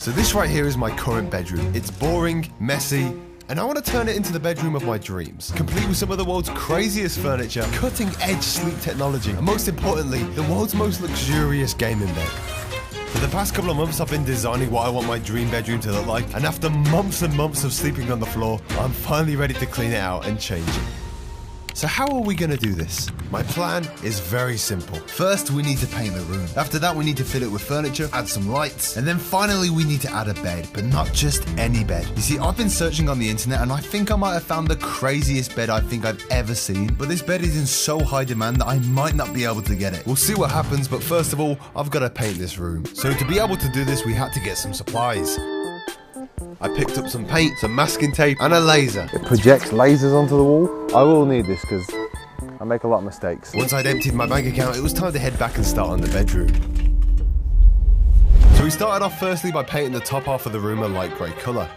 So this right here is my current bedroom. It's boring, messy, and I want to turn it into the bedroom of my dreams. Complete with some of the world's craziest furniture, cutting-edge sleep technology, and most importantly, the world's most luxurious gaming bed. For the past couple of months, I've been designing what I want my dream bedroom to look like, and after months and months of sleeping on the floor, I'm finally ready to clean it out and change it. So how are we going to do this? My plan is very simple. First, we need to paint the room. After that, we need to fill it with furniture, add some lights, and then finally we need to add a bed, but not just any bed. You see, I've been searching on the internet and I think I might have found the craziest bed I think I've ever seen, but this bed is in so high demand that I might not be able to get it. We'll see what happens, but first of all, I've got to paint this room. So to be able to do this, we had to get some supplies. I picked up some paint, some masking tape, and a laser. It projects lasers onto the wall. I will need this because I make a lot of mistakes. Once I'd emptied my bank account, it was time to head back and start on the bedroom. So we started off firstly by painting the top half of the room a light grey colour.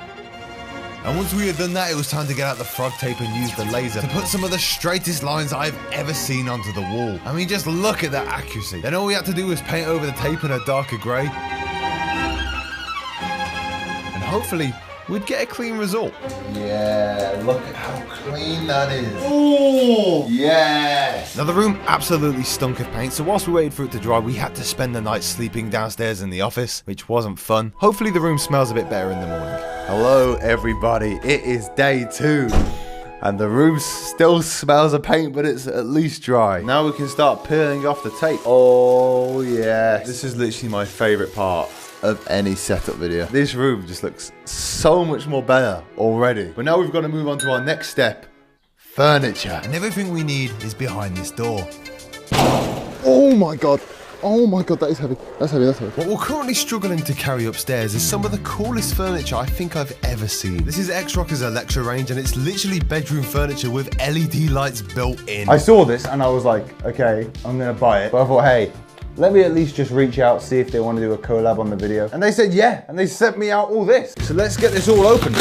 And once we had done that, it was time to get out the frog tape and use the laser to put some of the straightest lines I've ever seen onto the wall. I mean, just look at that accuracy. Then all we had to do was paint over the tape in a darker grey. Hopefully, we'd get a clean result. Yeah, look at how clean that is. Oh, yes. Now the room absolutely stunk of paint, so whilst we waited for it to dry, we had to spend the night sleeping downstairs in the office, which wasn't fun. Hopefully the room smells a bit better in the morning. Hello everybody, it is day 2. And the room still smells of paint, but it's at least dry. Now we can start peeling off the tape. Oh yes. This is literally my favourite part of any setup video. This room just looks so much more better already. But now we've got to move on to our next step, furniture. And everything we need is behind this door. Oh my god. Oh my god, that is heavy. That's heavy, that's heavy. What we're currently struggling to carry upstairs is some of the coolest furniture I think I've ever seen. This is X-Rocker's Electra range, and it's literally bedroom furniture with LED lights built in. I saw this and I was like, okay, I'm gonna buy it. But I thought, hey, let me at least just reach out, see if they want to do a collab on the video. And they said yeah, and they sent me out all this. So let's get this all open.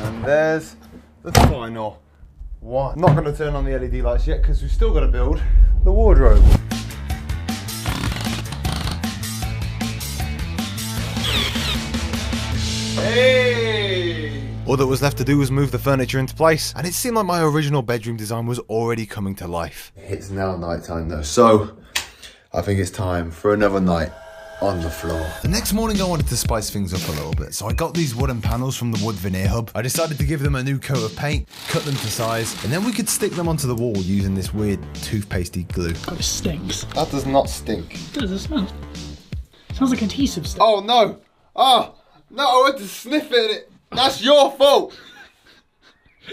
And there's the final one. I'm not going to turn on the LED lights yet because we've still got to build the wardrobe. Hey! All that was left to do was move the furniture into place, and it seemed like my original bedroom design was already coming to life. It's now night time though, so I think it's time for another night on the floor. The next morning I wanted to spice things up a little bit, so I got these wooden panels from the wood veneer hub. I decided to give them a new coat of paint, cut them to size, and then we could stick them onto the wall using this weird toothpastey glue. Oh, it stinks. That does not stink. It does, it smells. Sounds like adhesive stuff. Oh no! Oh! No, I went to sniff it. That's your fault.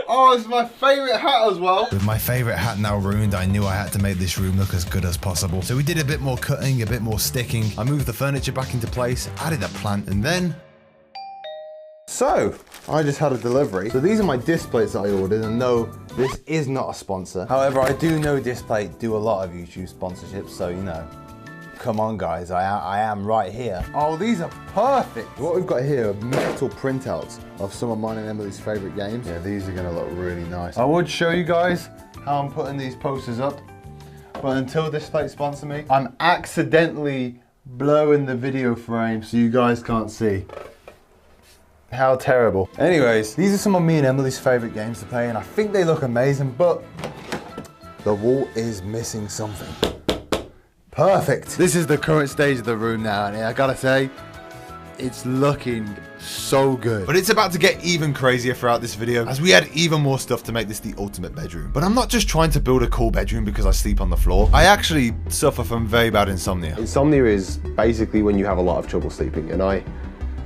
Oh, it's my favourite hat as well. With my favourite hat now ruined, I knew I had to make this room look as good as possible. So we did a bit more cutting, a bit more sticking. I moved the furniture back into place, added a plant, and then... So, I just had a delivery. So these are my disc plates that I ordered, and no, this is not a sponsor. However, I do know Displate do a lot of YouTube sponsorships, so you know. Come on guys, I am right here. Oh, these are perfect. What we've got here are metal printouts of some of mine and Emily's favorite games. Yeah, these are gonna look really nice. I would show you guys how I'm putting these posters up, but until Displate sponsor me, I'm accidentally blowing the video frame so you guys can't see. How terrible. Anyways, these are some of me and Emily's favorite games to play, and I think they look amazing, but the wall is missing something. Perfect. This is the current stage of the room now, and I gotta say, it's looking so good. But it's about to get even crazier throughout this video, as we add even more stuff to make this the ultimate bedroom. But I'm not just trying to build a cool bedroom because I sleep on the floor. I actually suffer from very bad insomnia. Insomnia is basically when you have a lot of trouble sleeping, and I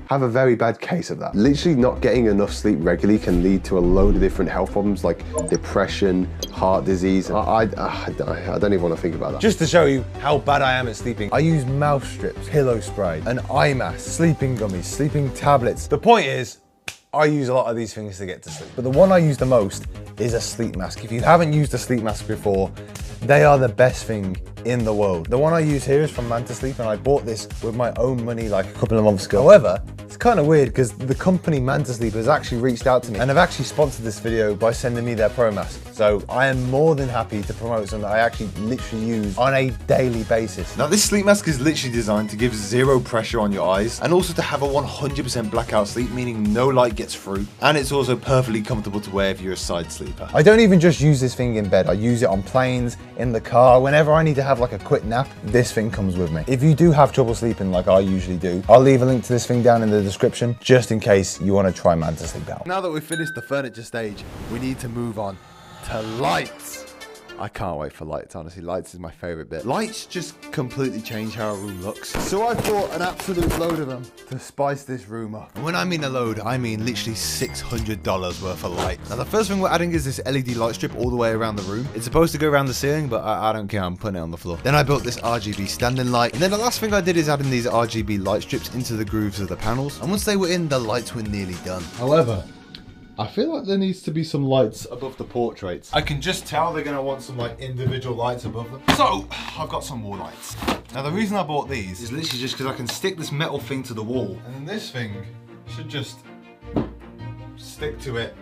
have a very bad case of that. Literally not getting enough sleep regularly can lead to a load of different health problems like depression, heart disease. I don't even want to think about that. Just to show you how bad I am at sleeping, I use mouth strips, pillow spray, an eye mask, sleeping gummies, sleeping tablets. The point is, I use a lot of these things to get to sleep. But the one I use the most is a sleep mask. If you haven't used a sleep mask before, they are the best thing in the world. The one I use here is from Man to Sleep, and I bought this with my own money like a couple of months ago. However, it's kind of weird because the company Manta Sleep has actually reached out to me and have actually sponsored this video by sending me their Pro Mask. So I am more than happy to promote something that I actually literally use on a daily basis. Now this sleep mask is literally designed to give zero pressure on your eyes and also to have a 100% blackout sleep, meaning no light gets through. And it's also perfectly comfortable to wear if you're a side sleeper. I don't even just use this thing in bed. I use it on planes, in the car, whenever I need to have like a quick nap, this thing comes with me. If you do have trouble sleeping like I usually do, I'll leave a link to this thing down in the description just in case you want to try Manta Sleep out. Now that we've finished the furniture stage, we need to move on to lights. I can't wait for lights, honestly. Lights is my favorite bit. Lights just completely change how a room looks. So I bought an absolute load of them to spice this room up. And when I mean a load, I mean literally $600 worth of lights. Now the first thing we're adding is this LED light strip all the way around the room. It's supposed to go around the ceiling, but I don't care, I'm putting it on the floor. Then I built this RGB standing light. And then the last thing I did is adding these RGB light strips into the grooves of the panels. And once they were in, the lights were nearly done. However, I feel like there needs to be some lights above the portraits. I can just tell they're gonna want some like individual lights above them. So, I've got some more lights. Now the reason I bought these is literally just because I can stick this metal thing to the wall. And then this thing should just stick to it.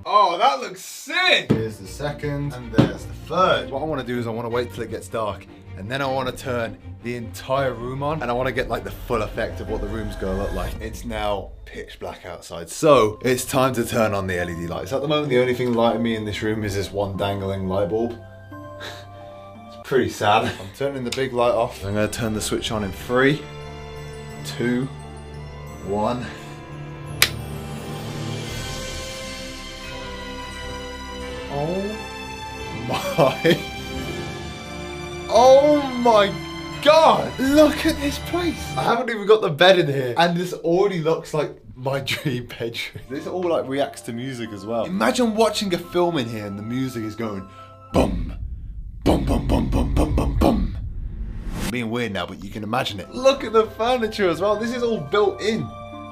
Oh, that looks sick! Here's the second, and there's the third. What I wanna do is I wanna wait till it gets dark, and then I wanna turn the entire room on, and I wanna get like the full effect of what the room's gonna look like. It's now pitch black outside, so it's time to turn on the LED lights. At the moment, the only thing lighting me in this room is this one dangling light bulb. It's pretty sad. I'm turning the big light off. I'm gonna turn the switch on in 3, 2, 1. Oh my God, look at this place. I haven't even got the bed in here and this already looks like my dream bedroom. This all like reacts to music as well. Imagine watching a film in here and the music is going bum, bum, bum, bum, bum, bum, bum, bum. I'm being weird now, but you can imagine it. Look at the furniture as well. This is all built in.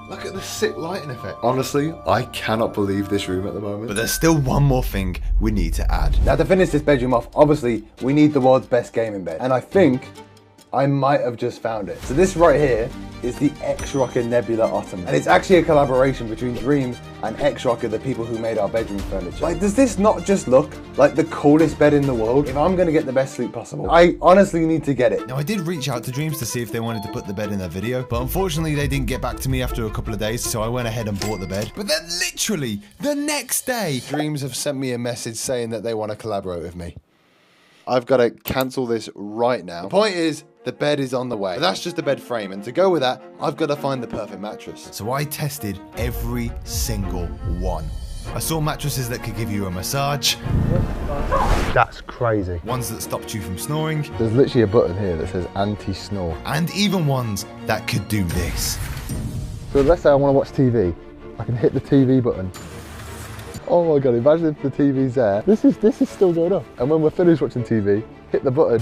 Look at the sick lighting effect. Honestly, I cannot believe this room at the moment. But there's still one more thing we need to add. Now to finish this bedroom off, obviously we need the world's best gaming bed. And I think I might have just found it. So this right here is the X-Rocker Nebula Ottoman. And it's actually a collaboration between Dreams and X-Rocker, the people who made our bedroom furniture. Like, does this not just look like the coolest bed in the world? If I'm gonna get the best sleep possible, I honestly need to get it. Now I did reach out to Dreams to see if they wanted to put the bed in their video, but unfortunately they didn't get back to me after a couple of days, so I went ahead and bought the bed. But then literally the next day, Dreams have sent me a message saying that they want to collaborate with me. I've got to cancel this right now. The point is, the bed is on the way. But that's just a bed frame, and to go with that, I've got to find the perfect mattress. So I tested every single one. I saw mattresses that could give you a massage. That's crazy. Ones that stopped you from snoring. There's literally a button here that says anti-snore. And even ones that could do this. So let's say I want to watch TV. I can hit the TV button. Oh my God, imagine if the TV's there. This is still going up. And when we're finished watching TV, hit the button.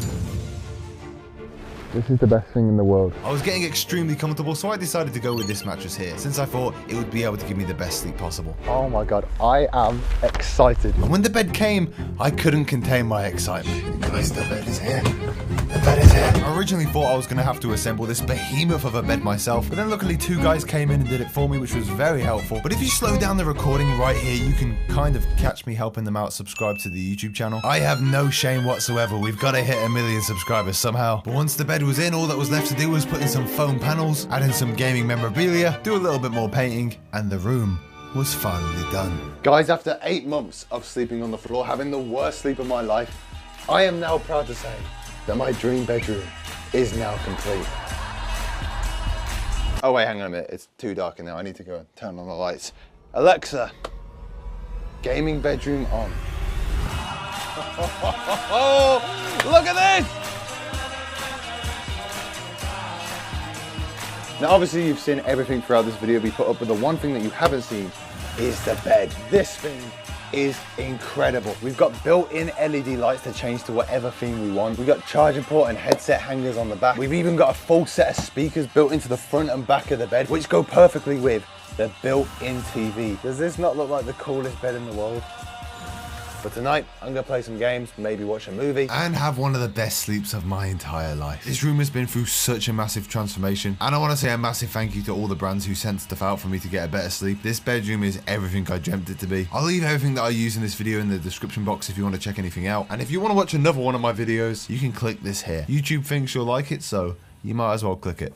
This is the best thing in the world. I was getting extremely comfortable, so I decided to go with this mattress here, since I thought it would be able to give me the best sleep possible. Oh my God, I am excited. And when the bed came, I couldn't contain my excitement. Guys, the bed is here. The bed is here. I originally thought I was going to have to assemble this behemoth of a bed myself, but then luckily 2 guys came in and did it for me, which was very helpful. But if you slow down the recording right here, you can kind of catch me helping them out subscribe to the YouTube channel. I have no shame whatsoever. We've got to hit 1 million subscribers somehow. But once the bed was in, all that was left to do was put in some foam panels, add in some gaming memorabilia, do a little bit more painting, and the room was finally done. Guys, after 8 months of sleeping on the floor, having the worst sleep of my life, I am now proud to say that my dream bedroom is now complete. Oh wait, hang on a minute, it's too dark in there. I need to go and turn on the lights. Alexa, gaming bedroom on. Look at this! Now obviously you've seen everything throughout this video be put up, but the one thing that you haven't seen is the bed. This thing is incredible. We've got built-in LED lights to change to whatever theme we want. We've got charging port and headset hangers on the back. We've even got a full set of speakers built into the front and back of the bed, which go perfectly with the built-in TV. Does this not look like the coolest bed in the world? But tonight, I'm gonna play some games, maybe watch a movie. And have one of the best sleeps of my entire life. This room has been through such a massive transformation, and I want to say a massive thank you to all the brands who sent stuff out for me to get a better sleep. This bedroom is everything I dreamt it to be. I'll leave everything that I use in this video in the description box if you want to check anything out. And if you want to watch another one of my videos, you can click this here. YouTube thinks you'll like it, so you might as well click it.